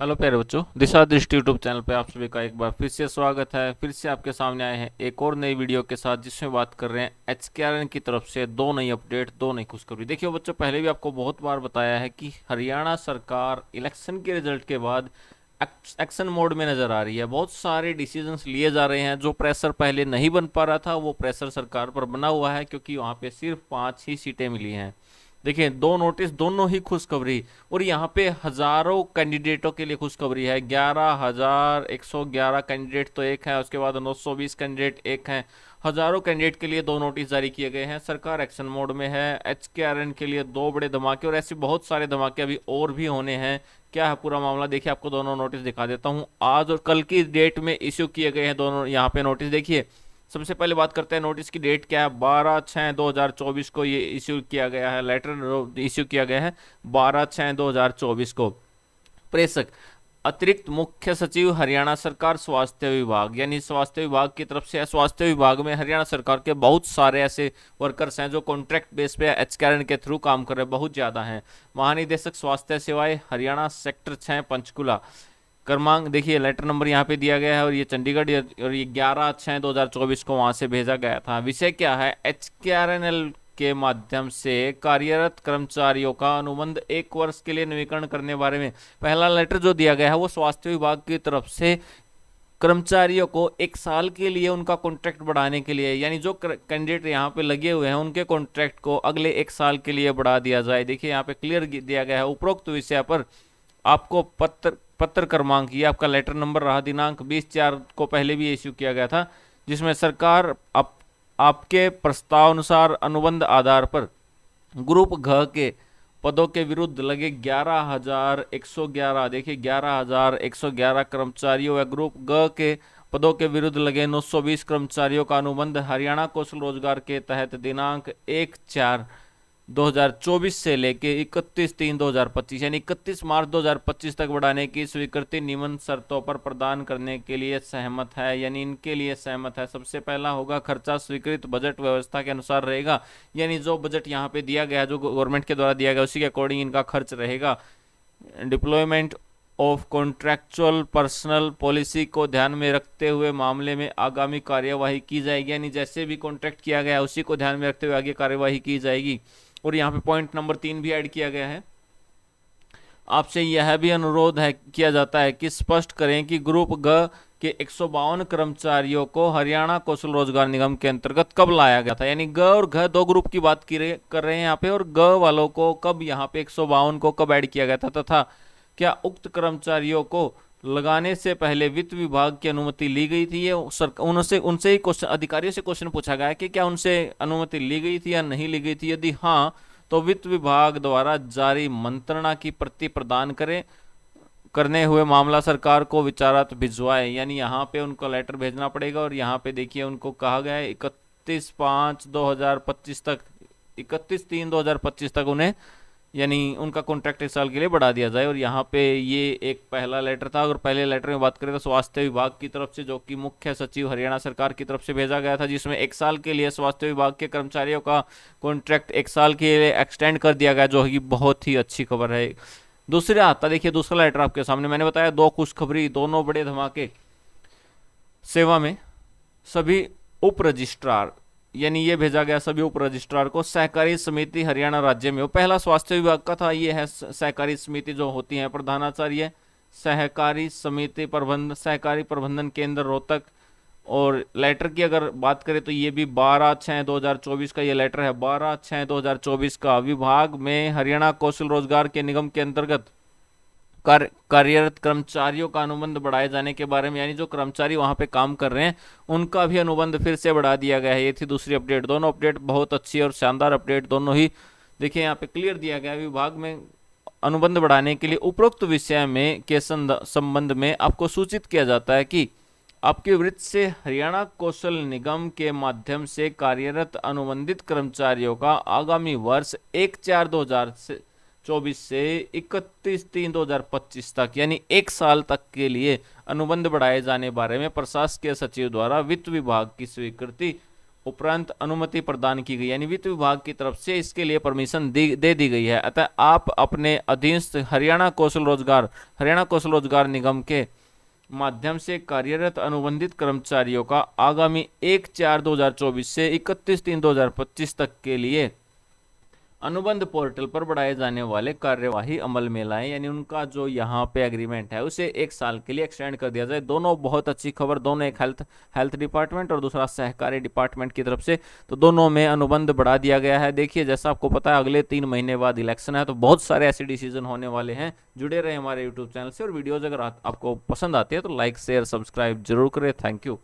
Hello प्यारे बच्चों, दिशा दृष्टि यूट्यूब चैनल पे आप सभी का एक बार फिर से स्वागत है। फिर से आपके सामने आए हैं एक और नई वीडियो के साथ, जिसमें बात कर रहे हैं एचकेआरएन की तरफ से दो नई अपडेट, दो नई खुशखबरी। देखिए बच्चों, पहले भी आपको बहुत बार बताया है कि हरियाणा सरकार इलेक्शन के रिजल्ट के बाद एक्शन मोड में नजर आ रही है। बहुत सारे डिसीजंस लिए जा रहे हैं। जो प्रेशर पहले नहीं बन पा रहा था, वो प्रेशर सरकार पर बना हुआ है, क्योंकि वहां पे सिर्फ 5 ही सीटें मिली हैं। देखिए, दो नोटिस, दोनों ही खुशखबरी। और यहाँ पे हजारों कैंडिडेटों के लिए खुशखबरी है। 11,111 कैंडिडेट तो एक है, उसके बाद 920 कैंडिडेट एक हैं। हजारों कैंडिडेट के लिए दो नोटिस जारी किए गए हैं। सरकार एक्शन मोड में है। एचकेआरएन के लिए दो बड़े धमाके, और ऐसे बहुत सारे धमाके अभी और भी होने हैं। क्या है पूरा मामला, देखिए आपको दोनों नोटिस दिखा देता हूँ। आज और कल की डेट में इश्यू किए गए हैं दोनों यहाँ पे नोटिस। देखिए, सबसे पहले बात करते हैं नोटिस की डेट क्या है। 12/6/2024 को ये इश्यू किया गया है, लेटर इश्यू किया गया है 12/6/2024 को। प्रेषक अतिरिक्त मुख्य सचिव हरियाणा सरकार स्वास्थ्य विभाग, यानी स्वास्थ्य विभाग की तरफ से। स्वास्थ्य विभाग में हरियाणा सरकार के बहुत सारे ऐसे वर्कर्स हैं जो कॉन्ट्रैक्ट बेस पे एचकेआरएन के थ्रू काम कर रहे हैं, बहुत ज्यादा हैं। महानिदेशक स्वास्थ्य सेवाएं हरियाणा सेक्टर 6 पंचकुला। क्रमांक देखिए, लेटर नंबर यहाँ पे दिया गया है, और ये चंडीगढ़, और ये 11/6/2024 को वहां से भेजा गया था। विषय क्या है, एचकेआरएनएल के माध्यम से कार्यरत कर्मचारियों का अनुबंध 1 वर्ष के लिए नवीकरण करने बारे में पहला लेटर जो दिया गया है, वो स्वास्थ्य विभाग की तरफ से कर्मचारियों को 1 साल के लिए उनका कॉन्ट्रैक्ट बढ़ाने के लिए, यानी जो कैंडिडेट यहाँ पे लगे हुए हैं उनके कॉन्ट्रैक्ट को अगले 1 साल के लिए बढ़ा दिया जाए। देखिए यहाँ पे क्लियर दिया गया है। उपरोक्त विषय पर आपको पत्र पत्र क्रमांक, ये आपका लेटर नंबर रहा, दिनांक 20/4 को पहले भी इश्यू किया गया था, जिसमें सरकार आपके प्रस्तावानुसार अनुबंध आधार पर ग्रुप घ के पदों के विरुद्ध लगे 11,111, देखिए 11,111 कर्मचारियों व ग्रुप ग के पदों के विरुद्ध लगे 920 कर्मचारियों का अनुबंध हरियाणा कौशल रोजगार के तहत दिनांक 1/4/2024 से लेके 31/3/2025, यानी 31 मार्च 2025 तक बढ़ाने की स्वीकृति निम्न शर्तों पर प्रदान करने के लिए सहमत है। यानी इनके लिए सहमत है। सबसे पहला होगा, खर्चा स्वीकृत बजट व्यवस्था के अनुसार रहेगा। यानी जो बजट यहाँ पे दिया गया, जो गवर्नमेंट के द्वारा दिया गया, उसी के अकॉर्डिंग इनका खर्च रहेगा। Deployment of contractual personal policy को ध्यान में रखते हुए मामले में आगामी कार्यवाही की जाएगी। यानी जैसे भी कॉन्ट्रैक्ट किया गया है उसी को ध्यान में रखते हुए आगे कार्यवाही की जाएगी। और यहाँ पे पॉइंट नंबर 3 भी ऐड किया गया है। आपसे यह भी अनुरोध है, किया जाता है कि स्पष्ट करें कि ग्रुप ग के 152 कर्मचारियों को हरियाणा कौशल रोजगार निगम के अंतर्गत कब लाया गया था। यानी ग और घ दो ग्रुप की बात कर रहे हैं यहाँ पे, और ग वालों को कब, यहाँ पे 152 को कब ऐड किया गया था, तथा क्या उक्त कर्मचारियों को लगाने से पहले वित्त विभाग की अनुमति ली गई थी। ये उनसे उनसे ही क्वेश्चन, अधिकारियों से क्वेश्चन पूछा गया है कि क्या उनसे अनुमति ली गई थी या नहीं ली गई थी। यदि हाँ, तो वित्त विभाग द्वारा जारी मंत्रणा की प्रति प्रदान करें, करने हुए मामला सरकार को विचारार्थ भिजवाए। यानी यहाँ पे उनको लेटर भेजना पड़ेगा। और यहाँ पे देखिए, उनको कहा गया है 31/5/2025 तक, 31/3/2025 तक उन्हें, यानी उनका कॉन्ट्रैक्ट 1 साल के लिए बढ़ा दिया जाए। और यहाँ पे ये एक पहला लेटर था। अगर पहले लेटर में बात करें तो स्वास्थ्य विभाग की तरफ से, जो कि मुख्य सचिव हरियाणा सरकार की तरफ से भेजा गया था, जिसमें 1 साल के लिए स्वास्थ्य विभाग के कर्मचारियों का कॉन्ट्रैक्ट 1 साल के लिए एक्सटेंड कर दिया गया, जो कि बहुत ही अच्छी खबर है। दूसरा आता, देखिए दूसरा लेटर आपके सामने, मैंने बताया दो खुशखबरी, दोनों बड़े धमाके। सेवा में सभी उप रजिस्ट्रार, यानी ये भेजा गया सभी उप रजिस्ट्रार को सहकारी समिति हरियाणा राज्य में। वो पहला स्वास्थ्य विभाग का था, ये है सहकारी समिति जो होती है प्रधानाचार्य सहकारी समिति प्रबंध, सहकारी प्रबंधन केंद्र रोहतक। और लेटर की अगर बात करें तो ये भी 12/6/2024 का ये लेटर है, 12/6/2024 का। विभाग में हरियाणा कौशल रोजगार के निगम के अंतर्गत कार्यरत कर्मचारियों का अनुबंध बढ़ाए जाने के बारे में, यानी जो कर्मचारी वहां पे काम कर रहे हैं उनका भी अनुबंध फिर से बढ़ा दिया गया है। ये थी दूसरी अपडेट। दोनों अपडेट बहुत अच्छी और शानदार अपडेट दोनों ही। देखिए यहाँ पे क्लियर दिया गया है, विभाग में अनुबंध बढ़ाने के लिए उपरोक्त विषय में के संबंध में आपको सूचित किया जाता है कि आपके वृत्त से हरियाणा कौशल निगम के माध्यम से कार्यरत अनुबंधित कर्मचारियों का आगामी वर्ष 1/4/2024 से 31/3/2025 तक, यानी 1 साल तक के लिए अनुबंध बढ़ाए जाने बारे में प्रशासकीय सचिव द्वारा वित्त विभाग की स्वीकृति उपरांत अनुमति प्रदान की गई, यानी वित्त विभाग की तरफ से इसके लिए परमिशन दे दी गई है। अतः आप अपने अधीनस्थ हरियाणा कौशल रोजगार निगम के माध्यम से कार्यरत अनुबंधित कर्मचारियों का आगामी 1/4/2024 से 31/3/2025 तक के लिए अनुबंध पोर्टल पर बढ़ाए जाने वाले कार्यवाही अमल में लाएं, यानी उनका जो यहाँ पे एग्रीमेंट है उसे 1 साल के लिए एक्सटेंड कर दिया जाए। दोनों बहुत अच्छी खबर, दोनों, एक हेल्थ डिपार्टमेंट और दूसरा सहकारी डिपार्टमेंट की तरफ से, तो दोनों में अनुबंध बढ़ा दिया गया है। देखिए जैसा आपको पता है अगले 3 महीने बाद इलेक्शन है, तो बहुत सारे ऐसे डिसीजन होने वाले हैं। जुड़े रहे हमारे यूट्यूब चैनल से, और वीडियोज अगर आपको पसंद आती है तो लाइक शेयर सब्सक्राइब जरूर करें। Thank you.